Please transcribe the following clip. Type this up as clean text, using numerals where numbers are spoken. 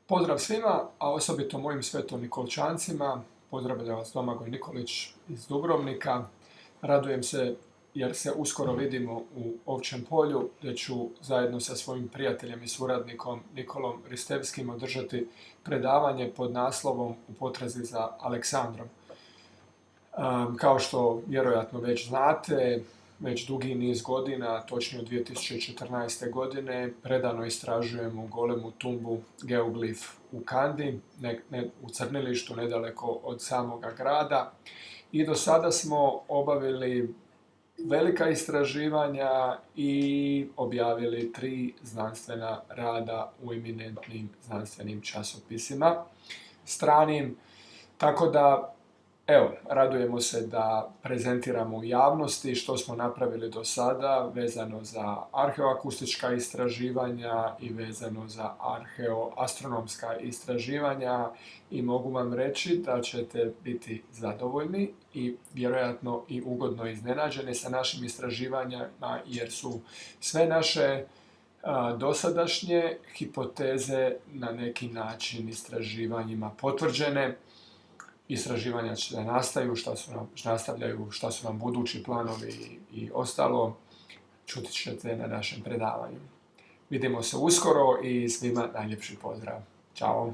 Pozdrav svima, a osobito mojim Svetonikolčancima. Pozdravlja vas Domagoj Nikolić iz Dubrovnika. Radujem se jer se uskoro vidimo u Ovčjem polju, gdje ću zajedno sa svojim prijateljem i suradnikom Nikolom Ristevskim održati predavanje pod naslovom U potrazi za Aleksandrom. Kao što vjerojatno već znate, već dugi niz godina, točnije od 2014. godine, predano istražujemo golemu tumbu geoglif u Kandi, u Crnilištu, nedaleko od samoga grada. I do sada smo obavili velika istraživanja i objavili 3 znanstvena rada u eminentnim znanstvenim časopisima, stranim. Tako da, evo, radujemo se da prezentiramo u javnosti što smo napravili do sada vezano za arheoakustička istraživanja i vezano za arheoastronomska istraživanja i mogu vam reći da ćete biti zadovoljni i vjerojatno i ugodno iznenađeni sa našim istraživanjima, jer su sve naše dosadašnje hipoteze na neki način istraživanjima potvrđene. Istraživanja nastavljaju, šta su nam budući planovi i ostalo, čuti ćete na našem predavanju. Vidimo se uskoro i svima najljepši pozdrav. Ćao!